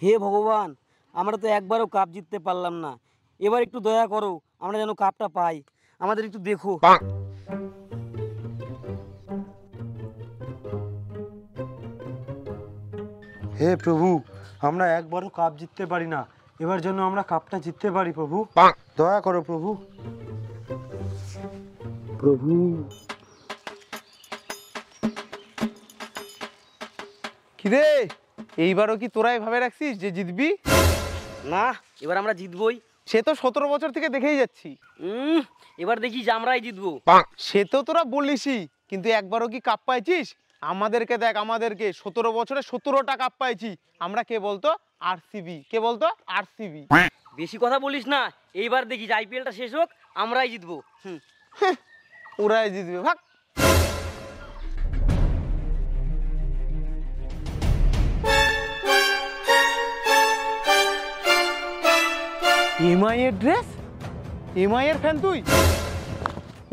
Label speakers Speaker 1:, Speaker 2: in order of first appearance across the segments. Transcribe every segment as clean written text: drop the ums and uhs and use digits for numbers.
Speaker 1: হে ভগবান, আমরা তো একবারও কাপ জিততে পারলাম না, এবার একটু দয়া করো, আমরা যেন কাপটা পাই, আমাদের একটু দেখো।
Speaker 2: হে প্রভু, আমরা একবারও কাপ জিততে পারি না, এবার যেন আমরা কাপটা জিততে পারি প্রভু, দয়া করো প্রভু। প্রভু
Speaker 3: কিরে, এইবারও কি তোরাই ভাবে রাখছিস যে জিতবি?
Speaker 1: না, এবার আমরা জিতবই।
Speaker 3: সে তো 17 বছর থেকে দেখেই যাচ্ছি।
Speaker 1: এবার দেখি যে আমরাই জিতবো।
Speaker 3: সে তো তোরা বলিসই, কিন্তু একবারও কি কাপ পাইছিস? আমাদেরকে দেখ, আমাদেরকে 17 বছরে 17টা কাপ পাইছি। আমরা কে বলতো? আরসিবি। কে বলতো? আরসিবি।
Speaker 1: বেশি কথা বলিস না, এইবার দেখি যে আইপিএলটা শেষ হোক, আমরাই জিতবো।
Speaker 3: ওরাই জিতবে, ভাগ। এমআই এর ড্রেস? এমআই এর ফ্যান তুই?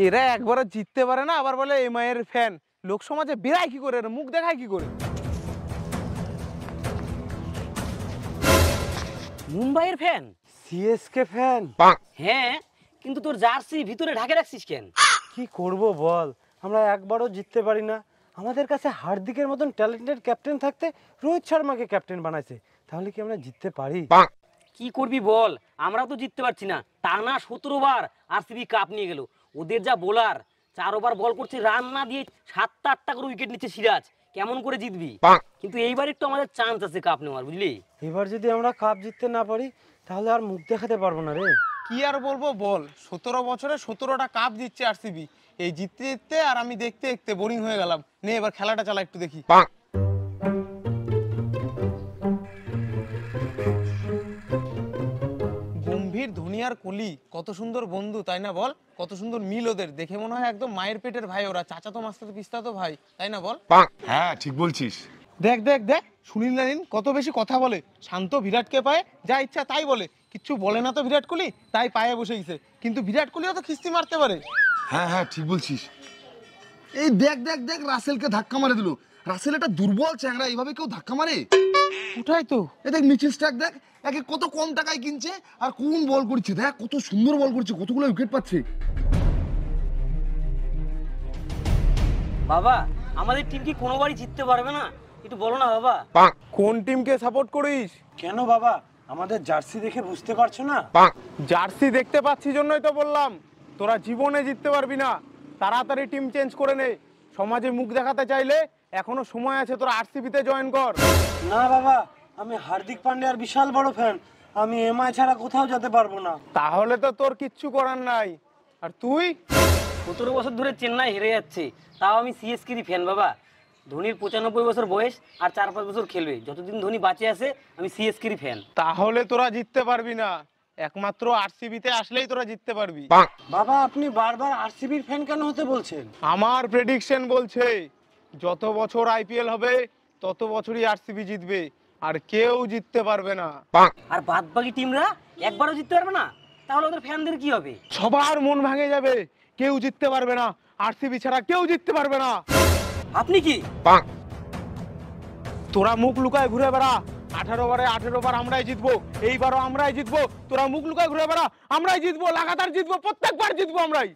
Speaker 3: এরা একবারও জিততে পারে না, আবার বলে এমআই এর ফ্যান। লোক সমাজে বেরায় কি করে, মুখ দেখায় কি করে?
Speaker 1: মুম্বাইয়ের ফ্যান?
Speaker 2: CSK fan?
Speaker 1: হ্যাঁ, কিন্তু তোর জার্সি ভিতরে ঢাকে রাখছিস কেন?
Speaker 2: কি করব বল, আমরা একবারও জিততে পারি না। আমাদের কাছে হার্দিকের মতন ট্যালেন্টেড ক্যাপ্টেন থাকতে রোহিত শর্মাকে ক্যাপ্টেন বানাইছে, তাহলে কি আমরা জিততে পারি?
Speaker 1: কি করবি বল, আমরা তো জিততে পারছি না। টানা 17 বার আরসিবি কাপ নিয়ে গেল। ওদের যা বোলার, 4 ওভার বল করছে, রান না দিয়ে 7টা-8টা করে উইকেট নিচ্ছে সিরাজ। কেমন করে জিতবি? কিন্তু এইবার একটু আমাদের চান্স আছে কাপ নেওয়ার, বুঝলি?
Speaker 2: এবার যদি আমরা কাপ জিততে না পারি, তাহলে আর মুখ দেখাতে পারবো না রে।
Speaker 3: কি আর বলবো বল, 17 বছরে 17টা কাপ জিতছে আরসিবি। এই জিততে জিততে আর আমি দেখতে দেখতে বোরিং হয়ে গেলাম। নে এবার খেলাটা চালা, একটু দেখি। গম্ভীর, ধোনি আর কোহলি কত সুন্দর বন্ধু, তাই না বল? কত সুন্দর মিল ওদের, দেখে মনে হয় একদম মায়ের পেটের ভাই ওরা, চাচাতো মাস্তাতো পিস্তাতো ভাই, তাই না বল?
Speaker 4: হ্যাঁ ঠিক বলছিস।
Speaker 3: দেখ দেখ দেখ, সুনীল নারিন কত বেশি কথা বলে, শান্ত বিরাটকে পায় যা ইচ্ছা তাই বলে, কিচ্ছু বলে না তো বিরাট কোহলি, তাই পায়ে বসে গেছে। কিন্তু বিরাট কোহলিও তো খিস্তি মারতে পারে।
Speaker 4: হ্যাঁ হ্যাঁ ঠিক বলছিস। এই দেখ দেখ দেখ, রাসেলকে ধাক্কা মারে দিল। রাসেল একটা দুর্বল চ্যাংড়া, এইভাবে কেউ ধাক্কা মারে?
Speaker 3: ওটাই তো।
Speaker 4: এই দেখ মিচেল স্টার্ক, দেখ একে কত কম টাকায় কিনছে আর কোন বল করছে, দেখ কত সুন্দর বল করছে, কতগুলো উইকেট পাচ্ছে।
Speaker 1: বাবা, আমাদের টিম কি কোনোবারই জিততে পারবে না? একটু বলো না বাবা।
Speaker 3: কোন টিমকে সাপোর্ট করিস?
Speaker 2: কেন বাবা, আমাদের জার্সি দেখে বুঝতে পারছো না?
Speaker 3: জার্সি দেখতে পাচ্ছি জন্যই তো বললাম, তোরা জীবনে জিততে পারবি না। তাড়াতাড়ি টিম চেঞ্জ করে নে। সমাজে মুখ দেখাতে চাইলে এখনো সময় আছে, তোরা আরসিবিতে জয়েন কর।
Speaker 2: না বাবা, আমি হার্দিক পান্ডিয়ার বিশাল বড় ফ্যান, আমি এমআই ছাড়া কোথাও যেতে পারবো না।
Speaker 3: তাহলে তো তোর কিচ্ছু করার নাই। আর তুই?
Speaker 1: 17 বছর ধরে চেন্নাই হেরে যাচ্ছে, তাও আমি সিএসকেরই ফ্যান বাবা। ধোনির 95 বছর বয়স, আর 4-5 বছর খেলবে। যতদিন ধোনি বাঁচে আছে, আমি সিএসকেরই ফ্যান।
Speaker 3: তাহলে তোরা জিততে পারবি না, একমাত্র আরসিবিতে আসলেই তোরা জিততে পারবি।
Speaker 2: বাবা, আপনি বারবার আরসিবির ফ্যান কেন হতে বলছেন?
Speaker 3: আমার প্রেডিকশন বলছে, যত বছর আইপিএল হবে তত বছরই আরসিবি জিতবে, আর কেউ জিততে পারবে না।
Speaker 1: আর বাদ বাকি টিমরা একবারও জিততে পারবে না, তাহলে ওদের ফ্যানদের কি হবে?
Speaker 3: সবার মন ভেঙে যাবে, কেউ জিততে পারবে না, আরসিবি ছাড়া কেউ জিততে পারবে না।
Speaker 1: আপনি কি?
Speaker 3: তোরা মুখ লুকায় ঘুরে বেড়া, 18 ওভারে 18 বার আমরাই জিতবো, এইবারও আমরাই জিতবো। তোরা মুখ লুকায় ঘুরে বেড়া, আমরাই জিতবো, লাগাতার জিতবো, প্রত্যেকবার জিতবো আমরাই।